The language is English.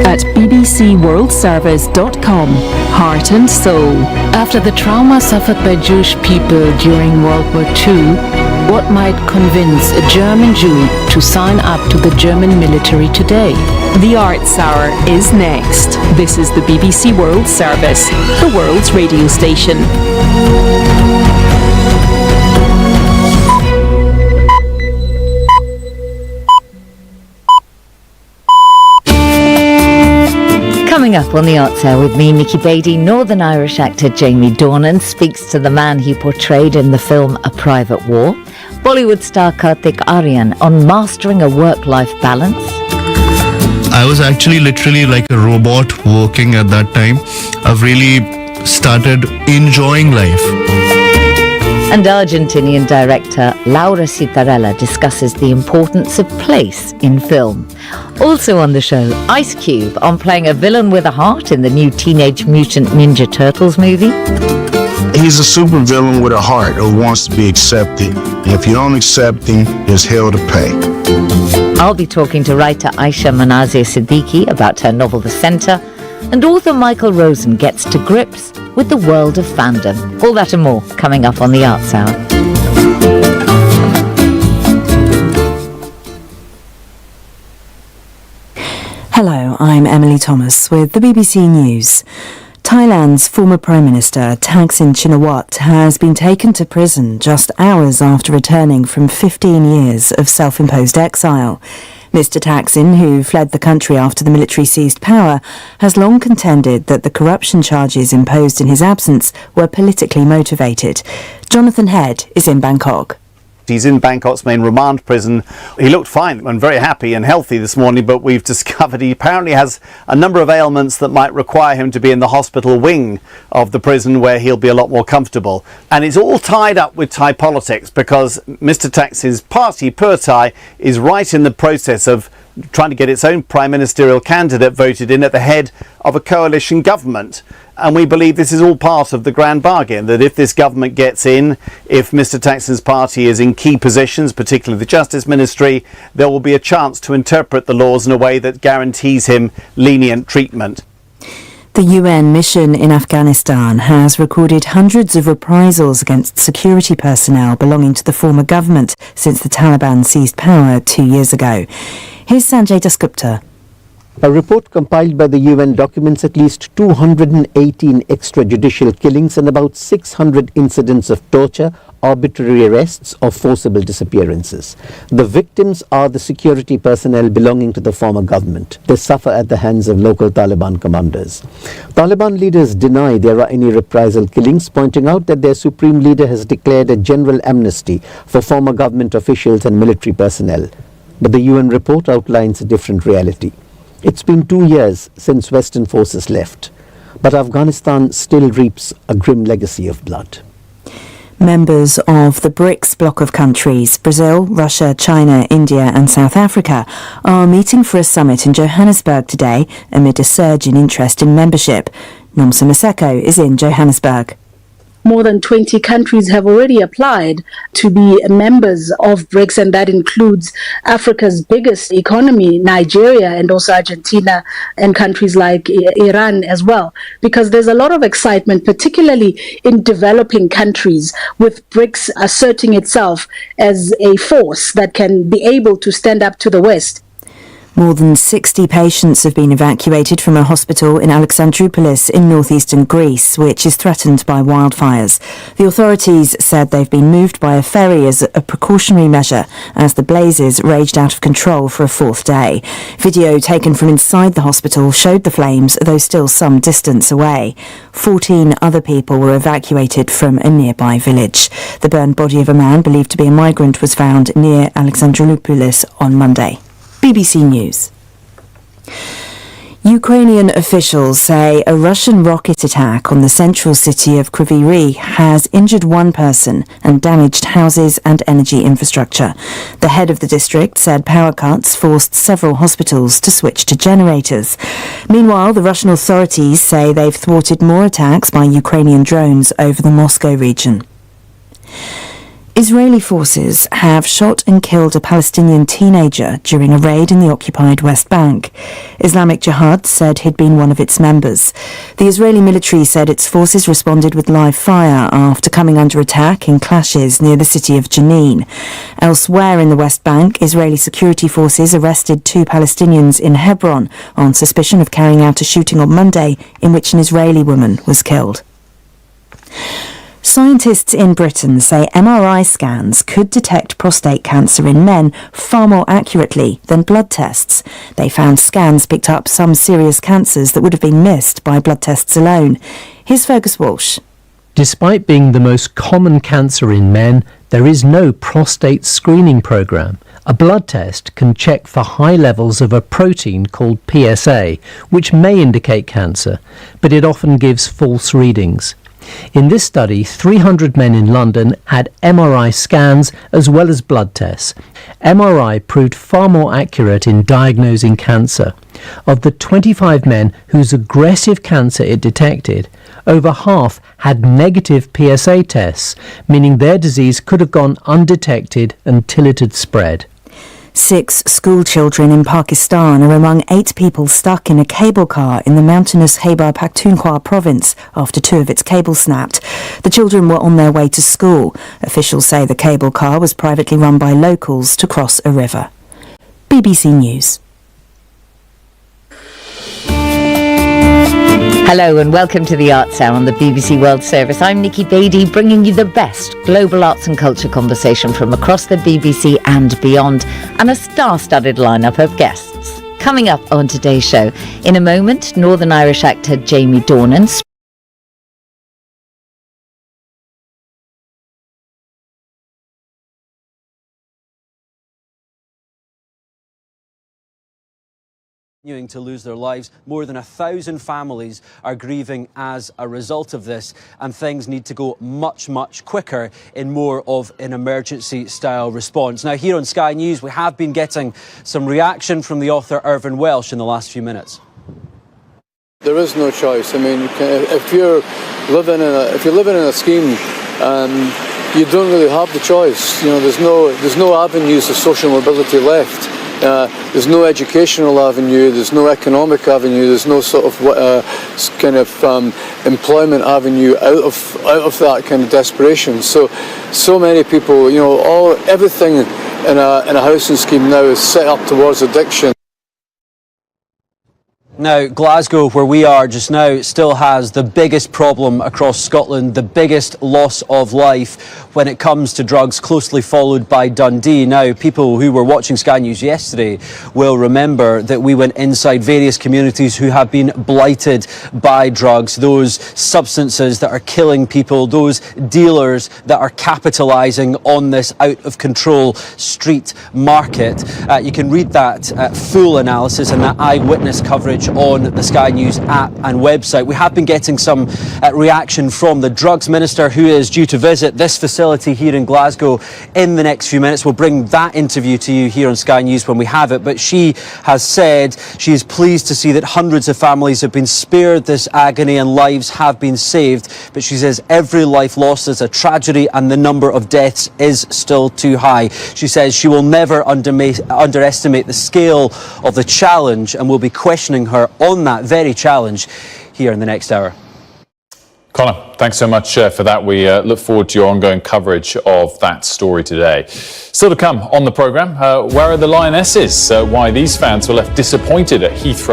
at bbcworldservice.com. Heart and soul. After the trauma suffered by Jewish people during World War II, what might convince a German Jew to sign up to the German military today? The Arts Hour is next. This is the BBC World Service, the world's radio station. Coming up on the Arts Hour with me, Nikki Beattie, Northern Irish actor Jamie Dornan speaks to the man he portrayed in the film A Private War. Bollywood star Kartik Aaryan on mastering a work-life balance. I was actually literally like a robot working at that time. I've really started enjoying life. And Argentinian director Laura Citarella discusses the importance of place in film. Also on the show, Ice Cube on playing a villain with a heart in the new Teenage Mutant Ninja Turtles movie. He's a super villain with a heart who wants to be accepted. And if you don't accept him, there's hell to pay. I'll be talking to writer Aisha Manazir Siddiqui about her novel The Centre, and author Michael Rosen gets to grips with the world of fandom. All that and more coming up on the Arts Hour. Hello, I'm Emily Thomas with the BBC News. Thailand's former Prime Minister Thaksin Shinawatra has been taken to prison just hours after returning from 15 years of self-imposed exile. Mr Thaksin, who fled the country after the military seized power, has long contended that the corruption charges imposed in his absence were politically motivated. Jonathan Head is in Bangkok. He's in Bangkok's main remand prison. He looked fine and very happy and healthy this morning, but we've discovered he apparently has a number of ailments that might require him to be in the hospital wing of the prison, where he'll be a lot more comfortable. And it's all tied up with Thai politics, because Mr Thaksin's party, Pheu Thai, is right in the process of trying to get its own prime ministerial candidate voted in at the head of a coalition government. And we believe this is all part of the grand bargain, that if this government gets in, if Mr Thaksin's party is in key positions, particularly the Justice Ministry, there will be a chance to interpret the laws in a way that guarantees him lenient treatment. The UN mission in Afghanistan has recorded hundreds of reprisals against security personnel belonging to the former government since the Taliban seized power 2 years ago. Here's Sanjay Dasgupta. A report compiled by the UN documents at least 218 extrajudicial killings and about 600 incidents of torture, arbitrary arrests or forcible disappearances. The victims are the security personnel belonging to the former government. They suffer at the hands of local Taliban commanders. Taliban leaders deny there are any reprisal killings, pointing out that their supreme leader has declared a general amnesty for former government officials and military personnel. But the UN report outlines a different reality. It's been 2 years since Western forces left, but Afghanistan still reaps a grim legacy of blood. Members of the BRICS bloc of countries, Brazil, Russia, China, India and South Africa, are meeting for a summit in Johannesburg today amid a surge in interest in membership. Nomsa Maseko is in Johannesburg. More than 20 countries have already applied to be members of BRICS, and that includes Africa's biggest economy, Nigeria, and also Argentina, and countries like Iran as well. Because there's a lot of excitement, particularly in developing countries, with BRICS asserting itself as a force that can be able to stand up to the West. More than 60 patients have been evacuated from a hospital in Alexandroupolis in northeastern Greece, which is threatened by wildfires. The authorities said they've been moved by a ferry as a precautionary measure as the blazes raged out of control for a fourth day. Video taken from inside the hospital showed the flames, though still some distance away. 14 other people were evacuated from a nearby village. The burned body of a man believed to be a migrant was found near Alexandroupolis on Monday. BBC News. Ukrainian officials say a Russian rocket attack on the central city of Kryvyi Rih has injured one person and damaged houses and energy infrastructure. The head of the district said power cuts forced several hospitals to switch to generators. Meanwhile, the Russian authorities say they've thwarted more attacks by Ukrainian drones over the Moscow region. Israeli forces have shot and killed a Palestinian teenager during a raid in the occupied West Bank. Islamic Jihad said he'd been one of its members. The Israeli military said its forces responded with live fire after coming under attack in clashes near the city of Jenin. Elsewhere in the West Bank, Israeli security forces arrested 2 Palestinians in Hebron on suspicion of carrying out a shooting on Monday in which an Israeli woman was killed. Scientists in Britain say MRI scans could detect prostate cancer in men far more accurately than blood tests. They found scans picked up some serious cancers that would have been missed by blood tests alone. Here's Fergus Walsh. Despite being the most common cancer in men, there is no prostate screening program. A blood test can check for high levels of a protein called PSA, which may indicate cancer, but it often gives false readings. In this study, 300 men in London had MRI scans as well as blood tests. MRI proved far more accurate in diagnosing cancer. Of the 25 men whose aggressive cancer it detected, over half had negative PSA tests, meaning their disease could have gone undetected until it had spread. 6 school children in Pakistan are among 8 people stuck in a cable car in the mountainous Khyber Pakhtunkhwa province after 2 of its cables snapped. The children were on their way to school. Officials say the cable car was privately run by locals to cross a river. BBC News. Hello and welcome to the Arts Hour on the BBC World Service. I'm Nikki Beattie, bringing you the best global arts and culture conversation from across the BBC and beyond, and a star-studded lineup of guests. Coming up on today's show, in a moment, Northern Irish actor Jamie Dornan continuing to lose their lives. More than 1,000 families are grieving as a result of this, and things need to go much, much quicker in more of an emergency-style response. Now, here on Sky News, we have been getting some reaction from the author Irvine Welsh in the last few minutes. There is no choice. I mean, if you're living in a scheme, you don't really have the choice. You know, there's no avenues of social mobility left. There's no educational avenue, there's no economic avenue, there's no sort of employment avenue out of that kind of desperation. So many people, you know, everything in a housing scheme now is set up towards addiction. Now, Glasgow, where we are just now, still has the biggest problem across Scotland, the biggest loss of life when it comes to drugs, closely followed by Dundee. Now, people who were watching Sky News yesterday will remember that we went inside various communities who have been blighted by drugs, those substances that are killing people, those dealers that are capitalising on this out-of-control street market. You can read that full analysis and that eyewitness coverage on the Sky News app and website. We have been getting some reaction from the drugs minister, who is due to visit this facility here in Glasgow in the next few minutes. We'll bring that interview to you here on Sky News when we have it, but she has said she is pleased to see that hundreds of families have been spared this agony and lives have been saved, but she says every life lost is a tragedy and the number of deaths is still too high. She says she will never underestimate the scale of the challenge and will be questioning her on that very challenge here in the next hour. Connor, thanks so much for that. We look forward to your ongoing coverage of that story today. Still to come on the programme, where are the Lionesses? Why these fans were left disappointed at Heathrow